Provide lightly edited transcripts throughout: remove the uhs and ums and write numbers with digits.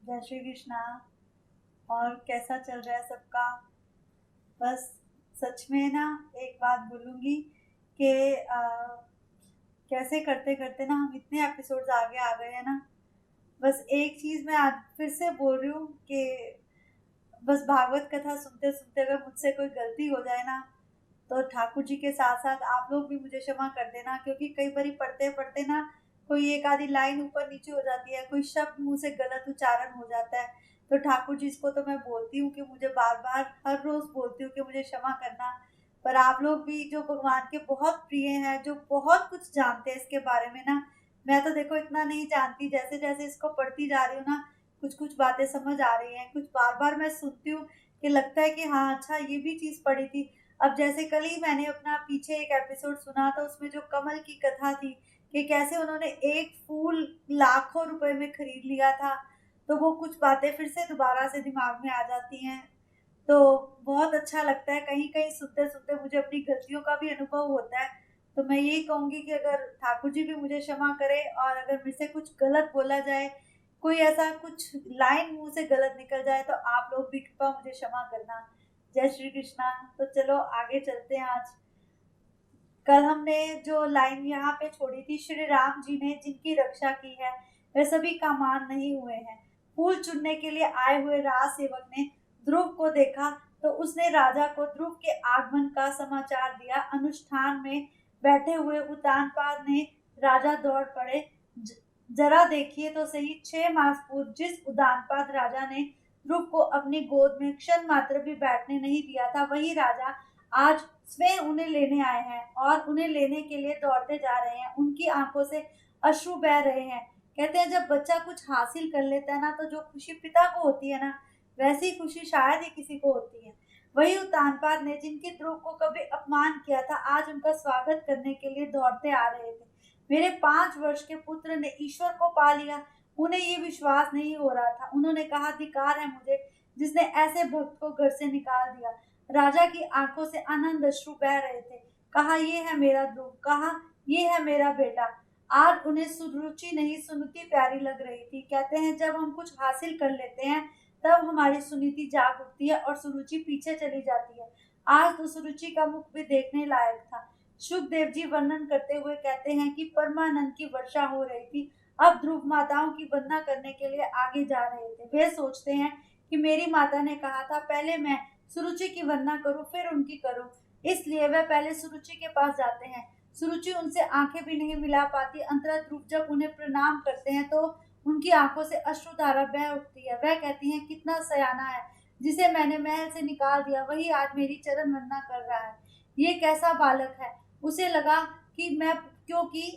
जय श्री कृष्णा। और कैसा चल रहा है सबका? बस सच में ना, एक बात बोलूँगी कि कैसे करते करते ना हम इतने एपिसोड्स आगे आ गए हैं ना। बस एक चीज़ मैं आज फिर से बोल रही हूँ कि बस भागवत कथा सुनते सुनते अगर मुझसे कोई गलती हो जाए ना, तो ठाकुर जी के साथ साथ आप लोग भी मुझे क्षमा कर देना, क्योंकि कई बारी पढ़ते पढ़ते ना कोई एक आधी लाइन ऊपर नीचे हो जाती है, कोई शब्द मुंह से गलत उच्चारण हो जाता है। तो ठाकुर जी इसको तो मैं बोलती हूँ कि मुझे बार बार हर रोज बोलती हूँ कि मुझे क्षमा करना। पर आप लोग भी जो भगवान के बहुत प्रिय हैं, जो बहुत कुछ जानते हैं इसके बारे में ना, मैं तो देखो इतना नहीं जानती। जैसे जैसे इसको पढ़ती जा रही हूँ ना, कुछ कुछ बातें समझ आ रही हैं, कुछ बार बार मैं सुनती हूँ कि लगता है कि हाँ अच्छा ये भी चीज पढ़ी थी। अब जैसे कल ही मैंने अपना पीछे एक एपिसोड सुना था, उसमें जो कमल की कथा थी कि कैसे उन्होंने एक फूल लाखों रुपए में खरीद लिया था। तो वो कुछ बातें फिर से दोबारा से दिमाग में आ जाती हैं। तो बहुत अच्छा लगता है, कहीं कहीं सुनते सुनते मुझे अपनी गलतियों का भी अनुभव होता है। तो मैं यही कहूंगी कि अगर ठाकुर जी भी मुझे क्षमा करे, और अगर मुझसे कुछ गलत बोला जाए, कोई ऐसा कुछ लाइन मुंह से गलत निकल जाए, तो आप लोग भी कृपा मुझे क्षमा करना। जय श्री कृष्णा। तो चलो आगे चलते हैं। आज कल हमने जो लाइन यहाँ पे छोड़ी थी, श्री राम जी ने जिनकी रक्षा की है वे सभी का मान नहीं हुए हैं। फूल चुनने के लिए आए हुए राज सेवक ने ध्रुव को देखा, तो उसने राजा को ध्रुव के आगमन का समाचार दिया। अनुष्ठान में बैठे हुए उतानपाद ने राजा दौड़ पड़े। जरा देखिए तो सही, 6 मास पूर्व जिस उदानपाद राजा ने ध्रुव को अपनी गोद में क्षण मात्र भी बैठने नहीं दिया था, वही राजा आज स्वयं उन्हें लेने आए हैं और उन्हें लेने के लिए दौड़ते जा रहे हैं। उनकी आंखों से अश्रु बह रहे हैं। कहते हैं जब बच्चा कुछ हासिल कर लेता है ना, तो जो खुशी पिता को होती है ना, वैसी खुशी शायद ही किसी को होती है। वही उतानपाद ने जिनके ध्रुव को कभी अपमान किया था, आज उनका स्वागत करने के लिए दौड़ते आ रहे थे। मेरे 5 वर्ष के पुत्र ने ईश्वर को पा लिया। उन्हें ये विश्वास नहीं हो रहा था। उन्होंने कहा, धिक्कार है मुझे जिसने ऐसे भक्त को घर से निकाल दिया। राजा की आंखों से आनंद अश्रु बह रहे थे। कहा, ये है मेरा ध्रुव, कहा ये है मेरा बेटा। आज उन्हें सुरुचि नहीं, सुनीति प्यारी लग रही थी। कहते हैं जब हम कुछ हासिल कर लेते हैं, तब हमारी सुनीति जाग उठती है और सुरुचि पीछे चली जाती है। आज तो सुरुचि का मुख भी देखने लायक था। सुखदेव जी वर्णन करते हुए कहते हैं कि परमानंद की वर्षा हो रही थी। अब ध्रुव माताओं की वंदना करने के लिए आगे जा रहे थे। वे सोचते हैं कि मेरी माता ने कहा था पहले मैं सुरुचि की वंदना करूं फिर उनकी करूं, इसलिए वह पहले सुरुचि के पास जाते हैं। सुरुचि उनसे आंखें भी नहीं मिला पाती। अंततः ध्रुव जब उन्हें प्रणाम करते हैं तो उनकी आंखों से अश्रुधारा बह उठती है। वह कहती हैं, कितना सयाना है, जिसे मैंने महल से निकाल दिया वही आज मेरी चरण वंदना कर रहा है। ये कैसा बालक है। उसे लगा कि मैं, क्योंकि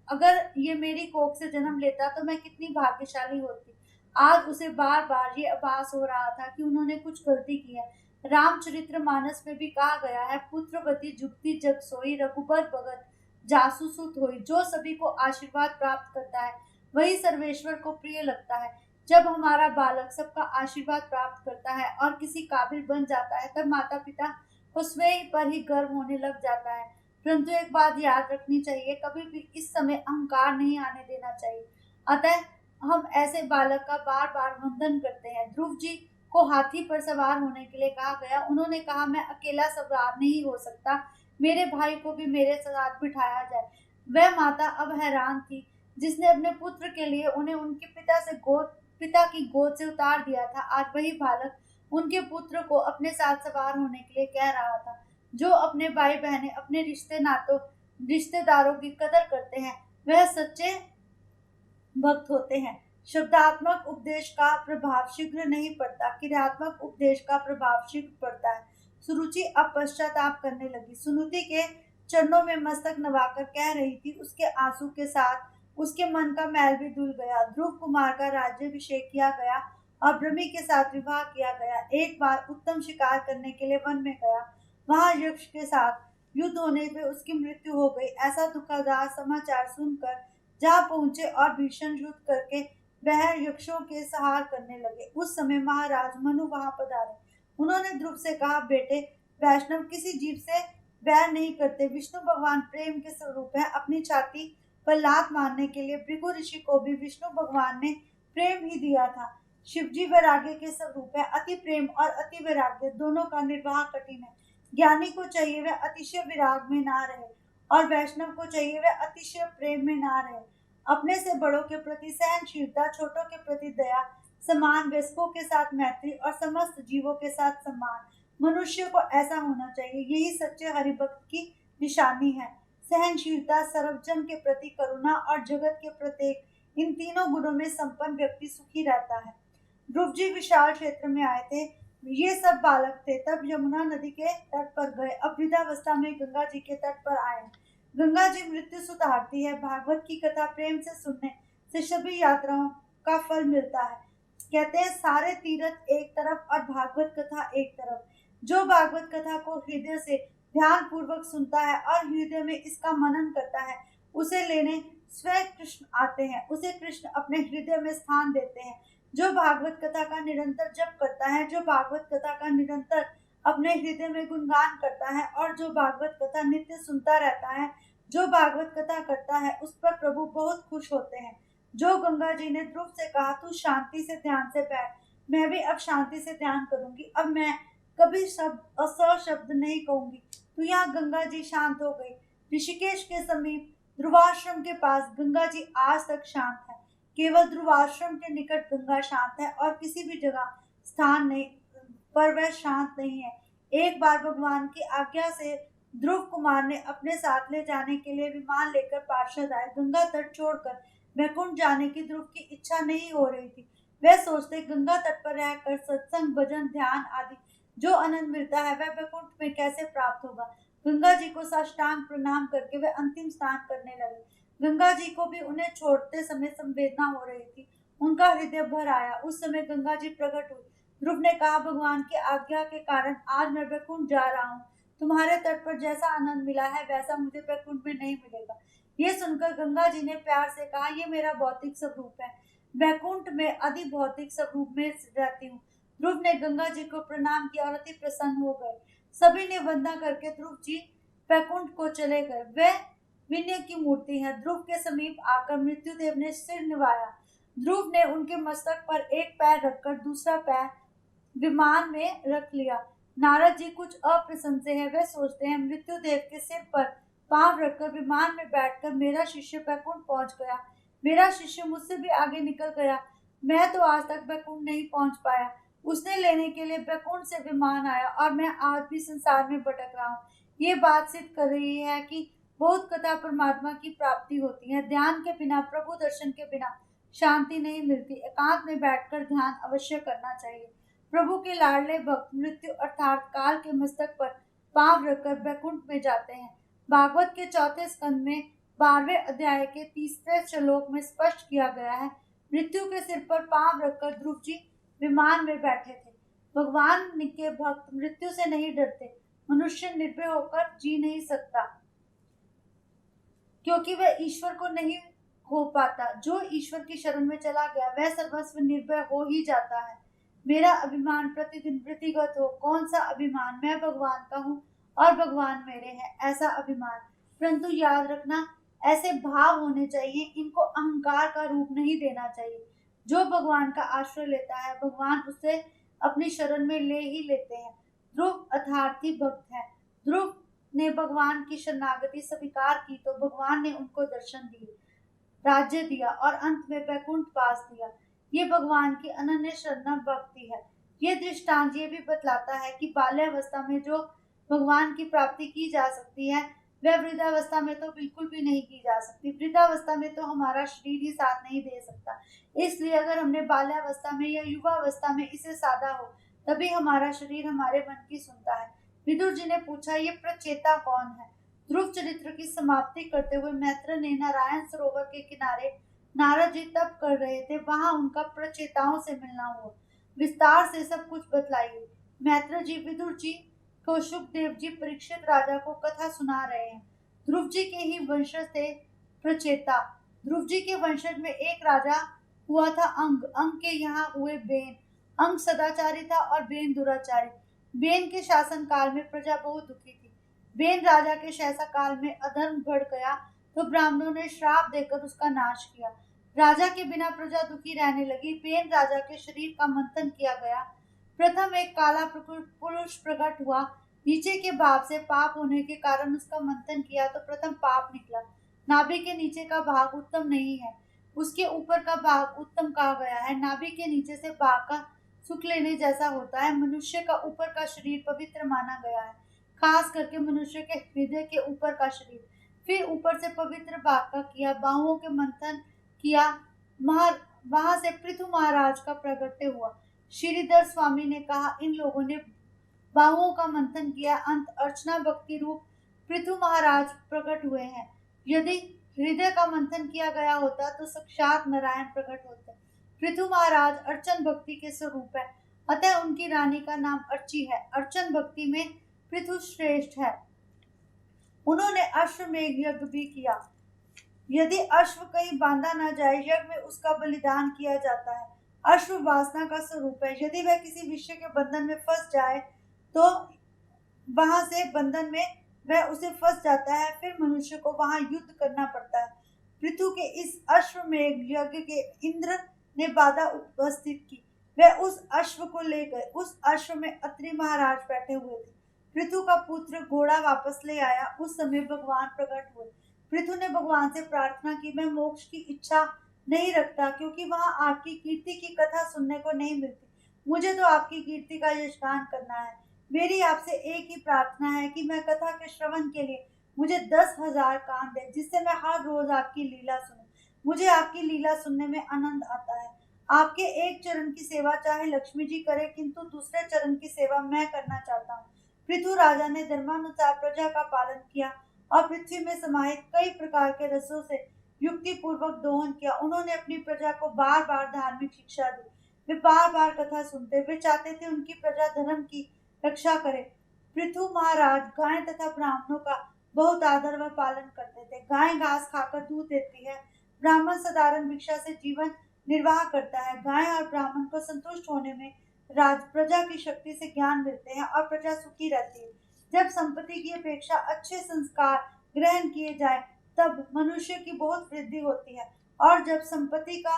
अगर ये मेरी कोख से जन्म लेता तो मैं कितनी भाग्यशाली होती। आज उसे बार बार ये आभास हो रहा था कि उन्होंने कुछ गलती की है। रामचरित्र मानस में भी कहा गया है, पुत्रवती जुगती जग सोई, रघुबर भगत जासु सुत होई। जो सभी को आशीर्वाद प्राप्त करता है वही सर्वेश्वर को प्रिय लगता है। जब हमारा बालक सबका आशीर्वाद प्राप्त करता है और किसी काबिल बन जाता है, तब माता पिता को स्वयं पर ही गर्व होने लग जाता है। परंतु एक बात याद रखनी चाहिए, कभी भी इस समय अहंकार नहीं आने देना चाहिए। अतः हम ऐसे बालक का बार बार वंदन करते हैं। ध्रुव जी को हाथी पर सवार होने के लिए कहा गया। उन्होंने कहा, मैं अकेला सवार नहीं हो सकता, मेरे भाई को भी मेरे साथ बिठाया जाए। वह माता अब हैरान थी, जिसने अपने पुत्र के लिए उन्हें उनके पिता की गोद से उतार दिया था। आज वही बालक उनके पुत्र को अपने साथ सवार होने के लिए कह रहा था। जो अपने भाई बहनें, अपने रिश्तेदारों की कदर करते हैं, वह सच्चे भक्त होते हैं। शब्दात्मक उपदेश का प्रभाव शीघ्र नहीं पड़ता, क्रियात्मक उपदेश का प्रभाव शीघ्र पड़ता है। सुरुचि अब पश्चाताप करने लगी। सुनीति के चरणों में मस्तक नवाकर कह रही थी, उसके आंसू के साथ उसके मन का मैल भी धुल गया। ध्रुव कुमार का राज्याभिषेक किया गया और भ्रमि के साथ विवाह किया गया। एक बार उत्तम शिकार करने के लिए वन में गया, वहां यक्ष के साथ युद्ध होने पे उसकी मृत्यु हो गई। ऐसा दुखदायक समाचार सुनकर जहाँ पहुंचे और भीषण युद्ध करके वह यक्षों के संहार करने लगे। उस समय महाराज मनु वहां पधारे। उन्होंने ध्रुव से कहा, बेटे, वैष्णव किसी जीव से बैर नहीं करते। विष्णु भगवान प्रेम के स्वरूप है। अपनी छाती पर लात मारने के लिए भृगु ऋषि को भी विष्णु भगवान ने प्रेम ही दिया था। शिवजी वैराग्य के स्वरूप है। अति प्रेम और अति वैराग्य दोनों का निर्वाह कठिन है। ज्ञानी को चाहिए वह अतिशय विराग में ना रहे, और वैष्णव को चाहिए वह अतिशय प्रेम में ना रहे। अपने से बड़ों के प्रति सहनशीलता, छोटों के प्रति दया, समान वयस्कों के साथ मैत्री और समस्त जीवों के साथ सम्मान। मनुष्य को ऐसा होना चाहिए। यही सच्चे हरिभक्त की निशानी है। सहनशीलता, सर्वजन के प्रति करुणा और जगत के प्रत्येक, इन तीनों गुणों में संपन्न व्यक्ति सुखी रहता है। ध्रुव जी विशाल क्षेत्र में आए थे। ये सब बालक थे तब यमुना नदी के तट पर गए। अब वृद्धावस्था में गंगा जी के तट पर आए। गंगा जी मृत्यु सुधारती है। भागवत की कथा प्रेम से सुनने से सभी यात्राओं का फल मिलता है। कहते हैं सारे तीर्थ एक तरफ और भागवत कथा एक तरफ। जो भागवत कथा को हृदय से ध्यान पूर्वक सुनता है और हृदय में इसका मनन करता है, उसे लेने स्वयं कृष्ण आते हैं। उसे कृष्ण अपने हृदय में स्थान देते हैं। जो भागवत कथा का निरंतर जप करता है, जो भागवत कथा का निरंतर अपने हृदय में गुणगान करता है और जो भागवत कथा नित्य सुनता रहता है, जो भागवत कथा करता है, उस पर प्रभु बहुत खुश होते हैं। जो गंगा जी ने ध्रुव से कहा तू शांति से ध्यान से बैठ, मैं भी अब शांति से ध्यान करूंगी, अब मैं कभी शब्द शब्द नहीं कहूंगी। तो यहाँ गंगा जी शांत हो गई। ऋषिकेश के समीप ध्रुवाश्रम के पास गंगा जी आज तक शांत है। केवल ध्रुवाश्रम के निकट गंगा शांत है और किसी भी जगह स्थान नहीं पर वह शांत नहीं है। एक बार भगवान की आज्ञा से ध्रुव कुमार ने अपने साथ ले जाने के लिए विमान लेकर पार्षद आए। गंगा तट छोड़कर वैकुंठ जाने की ध्रुव की इच्छा नहीं हो रही थी। वह सोचते गंगा तट पर रहकर सत्संग, भजन, ध्यान आदि जो आनंद मिलता है वह वैकुंठ में कैसे प्राप्त होगा। गंगा जी को साष्टांग प्रणाम करके वे अंतिम स्नान करने लगे। गंगा जी को भी उन्हें छोड़ते समय संवेदना हो रही थी। उनका हृदय भर आया। उस समय गंगा जी प्रकट हुई। ध्रुव ने कहा भगवान की आज्ञा के कारण आज मैं वैकुंठ जा रहा हूँ। तुम्हारे तट पर जैसा आनंद मिला है वैसा मुझे वैकुंठ में नहीं मिलेगा। ये सुनकर गंगा जी ने प्यार से कहा ये मेरा भौतिक स्वरूप है, वैकुंठ में अति भौतिक स्वरूप में रहती हूँ। ध्रुव ने गंगा जी को प्रणाम किया और अति प्रसन्न हो गए। सभी ने वंदना करके ध्रुव जी वैकुंठ को चले गए। वह विनय की मूर्ति है। ध्रुव के समीप आकर मृत्युदेव ने सिर निवाया। ध्रुव ने उनके मस्तक पर एक पैर रखकर दूसरा पैर विमान में रख लिया। नारद जी कुछ अप्रसन्न से है। वे सोचते हैं मृत्युदेव के सिर पर पांव रखकर विमान में बैठकर मेरा शिष्य वैकुंठ पहुंच गया। मेरा शिष्य मुझसे भी आगे निकल गया। मैं तो आज तक वैकुंठ नहीं पहुंच पाया। उसने लेने के लिए वैकुंठ से विमान आया और मैं आज भी संसार में भटक रहा हूँ। ये बात सिद्ध कर रही है कि बहुत कथा परमात्मा की प्राप्ति होती है। ध्यान के बिना, प्रभु दर्शन के बिना शांति नहीं मिलती। एकांत में बैठकर ध्यान अवश्य करना चाहिए। प्रभु के लाडले भक्त मृत्यु अर्थात काल के मस्तक पर पांव रखकर वैकुंठ में जाते हैं। भागवत के चौथे स्कंद में 12वें अध्याय के 30वें श्लोक में स्पष्ट किया गया है। मृत्यु के सिर पर पांव रखकर ध्रुव जी विमान में बैठे थे। भगवान के भक्त मृत्यु से नहीं डरते। मनुष्य निर्भय होकर जी नहीं सकता क्योंकि वह ईश्वर को नहीं हो पाता। जो ईश्वर की शरण में चला गया वह सर्वस्व निर्भय हो ही जाता है। मेरा अभिमान प्रतिदिन वृद्धिगत हो। कौन सा अभिमान, मैं भगवान का हूँ और भगवान मेरे हैं, ऐसा अभिमान। परंतु याद रखना ऐसे भाव होने चाहिए, इनको अहंकार का रूप नहीं देना चाहिए। जो भगवान का आश्रय लेता है भगवान उसे अपनी शरण में ले ही लेते हैं। ध्रुव अर्थार्थी भक्त है। ध्रुव ने भगवान की शरणागति स्वीकार की तो भगवान ने उनको दर्शन दिए, राज्य दिया और अंत में वैकुंठ पास दिया। ये भगवान की अनन्य शरण भक्ति है। ये दृष्टांत ये भी बतलाता है कि बाल्यावस्था में जो भगवान की प्राप्ति की जा सकती है वह वृद्धावस्था में तो बिल्कुल भी नहीं की जा सकती। वृद्धावस्था में तो हमारा शरीर ही साथ नहीं दे सकता। इसलिए अगर हमने बाल्यावस्था में या युवावस्था में इसे साधा हो तभी हमारा शरीर हमारे मन की सुनता है। विदुर जी ने पूछा ये प्रचेता कौन है। ध्रुव चरित्र की समाप्ति करते हुए मैत्र ने नारायण सरोवर के किनारे नारद जी तप कर रहे थे, वहां उनका प्रचेताओं से मिलना हुआ। विस्तार से सब कुछ बतलाइए। मैत्र जी विदुर जी को सुखदेव जी परीक्षित राजा को कथा सुना रहे हैं। ध्रुव जी के ही वंशज थे प्रचेता। ध्रुव जी के वंशज में एक राजा हुआ था अंग। अंग के यहाँ हुए बेन। अंग सदाचारी था और बेन दुराचारी। बेन के शासन काल में प्रजा बहुत दुखी थी। बेन राजा के शासन काल में अधर्म बढ़ गया तो ब्राह्मणों ने श्राप देकर उसका नाश किया। राजा के बिना प्रजा दुखी रहने लगी। पेन राजा के शरीर का मंथन किया गया। प्रथम एक काला पुरुष प्रकट हुआ। नीचे के भाग से पाप होने के कारण उसका मंथन किया तो प्रथम पाप निकला। नाभि के नीचे का भाग उत्तम नहीं है, उसके ऊपर का भाग उत्तम कहा गया है। नाभि के नीचे से भाग का सुख लेने जैसा होता है। मनुष्य का ऊपर का शरीर पवित्र माना गया है, खास करके मनुष्य के हृदय के ऊपर का शरीर। फिर ऊपर से पवित्र भाग का किया, बाहुओं के मंथन किया। वहां से पृथु महाराज का प्रगट्य हुआ। श्रीधर स्वामी ने कहा, इन लोगों ने बाहुओं का मंथन किया। अंत अर्चना भक्ति रूप पृथु महाराज प्रकट हुए हैं। यदि हृदय का मंथन किया गया होता तो साक्षात नारायण प्रकट होते। पृथु महाराज अर्चन भक्ति के स्वरूप है, अतः उनकी रानी का नाम अर्ची है। अर्चन भक्ति में पृथु श्रेष्ठ है। उन्होंने अश्वमेघ यज्ञ भी किया। यदि अश्व कहीं बांधा न जाए, यज्ञ में उसका बलिदान किया जाता है। अश्व वासना का स्वरूप है। यदि वह किसी विषय के बंधन में फंस जाए तो वहां से बंधन में वह उसे फंस जाता है, फिर मनुष्य को वहां युद्ध करना पड़ता है। पृथु के इस अश्वमेघ यज्ञ के इंद्र ने बाधा उपस्थित की। वह उस अश्व को ले गए। उस अश्व में अत्रि महाराज बैठे हुए थे। पृथु का पुत्र घोड़ा वापस ले आया। उस समय भगवान प्रकट हुए। पृथु ने भगवान से प्रार्थना की, मैं मोक्ष की इच्छा नहीं रखता, क्योंकि वहां आपकी कीर्ति की कथा सुनने को नहीं मिलती। मुझे तो आपकी कीर्ति का यशगान करना है। मेरी आपसे एक ही प्रार्थना है कि मैं कथा के श्रवण के लिए मुझे 10,000 कान दे, जिससे मैं हर रोज आपकी लीला सुनूं। मुझे आपकी लीला सुनने में आनंद आता है। आपके एक चरण की सेवा चाहे लक्ष्मी जी करे, किंतु दूसरे चरण की सेवा मैं करना चाहता हूँ। पृथु राजा ने धर्मानुसार प्रजा का पालन किया और पृथ्वी में समाहित कई प्रकार के रसों से युक्ति पूर्वक दोहन किया। उन्होंने अपनी प्रजा को बार बार धार्मिक शिक्षा दी। वे बार बार कथा सुनते। वे चाहते थे उनकी प्रजा धर्म की रक्षा करे। पृथु महाराज गाय तथा ब्राह्मणों का बहुत आदर व पालन करते थे। गाय घास खाकर दूध देती है। ब्राह्मण साधारण भिक्षा से जीवन निर्वाह करता है। गाय और ब्राह्मण को संतुष्ट होने में प्रजा की शक्ति से ज्ञान मिलते हैं और प्रजा सुखी रहती है। जब संपत्ति की अपेक्षा अच्छे संस्कार ग्रहण किए जाए तब मनुष्य की बहुत वृद्धि होती है, और जब संपत्ति का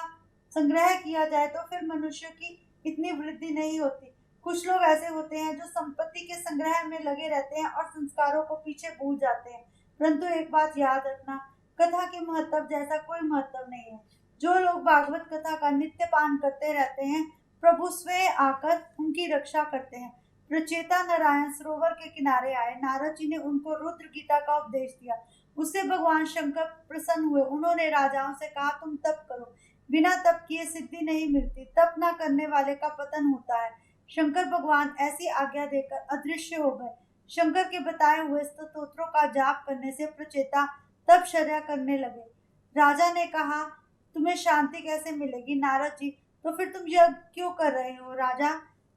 संग्रह किया जाए तो फिर मनुष्य की इतनी वृद्धि नहीं होती। कुछ लोग ऐसे होते हैं जो संपत्ति के संग्रह में लगे रहते हैं और संस्कारों को पीछे भूल जाते हैं। परंतु एक बात याद रखना, कथा के महत्व जैसा कोई महत्व नहीं है। जो लोग भागवत कथा का नित्य पान करते रहते हैं, प्रभु स्वयं आकर उनकी रक्षा करते हैं। प्रचेता नारायण सरोवर के किनारे आए। नारद जी ने उनको रुद्र गीता का उपदेश दिया। उससे भगवान शंकर प्रसन्न हुए। उन्होंने राजाओं से कहा, तुम तप करो। बिना तप किए सिद्धि नहीं मिलती। तप न करने वाले का पतन होता है। शंकर भगवान ऐसी आज्ञा देकर अदृश्य हो गए। शंकर के बताए हुए स्तोत्रों का जाप करने से प्रचेता तपश्चर्या करने लगे। राजा ने कहा, तुम्हें शांति कैसे मिलेगी नारद जी? तो फिर तुम यज्ञ क्यों कर रहे हो? राजा,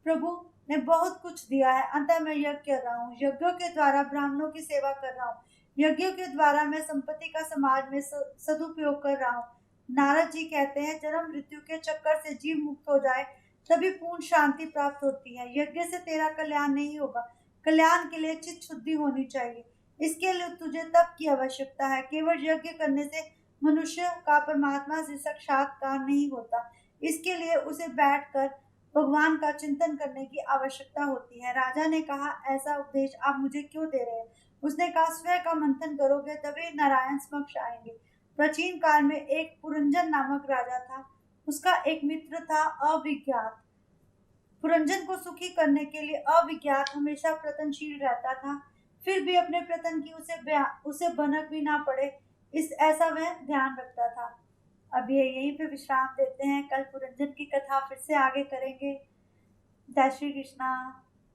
प्रभु ने बहुत कुछ दिया है, अतः मैं यज्ञ कर रहा हूँ। यज्ञों के द्वारा ब्राह्मणों की सेवा कर रहा हूँ। यज्ञों के द्वारा मैं संपत्ति का समाज में सदुपयोग कर रहा हूँ। नारद जी कहते हैं, जन्म मृत्यु के चक्कर से जीव मुक्त हो जाए तभी पूर्ण शांति प्राप्त होती है। यज्ञ से तेरा कल्याण नहीं होगा। कल्याण के लिए चित्त शुद्धि होनी चाहिए। इसके लिए तुझे तप की आवश्यकता है। केवल यज्ञ करने से मनुष्य का परमात्मा से साक्षात्कार नहीं होता। इसके लिए उसे बैठकर भगवान का चिंतन करने की आवश्यकता होती है। राजा ने कहा, ऐसा उपदेश आप मुझे क्यों दे रहे हैं? उसने कहा, स्वयं का मंथन करोगे तभी नारायण समक्ष आएंगे। प्राचीन काल में एक पुरंजन नामक राजा था। उसका एक मित्र था अविज्ञात। पुरंजन को सुखी करने के लिए अविज्ञात हमेशा प्रतनशील रहता था। फिर भी अपने प्रतन की उसे भनक भी ना पड़े, इस ऐसा वह ध्यान रखता था। अब ये यहीं पे विश्राम देते हैं। कल पुरंजन की कथा फिर से आगे करेंगे। जय श्री कृष्णा।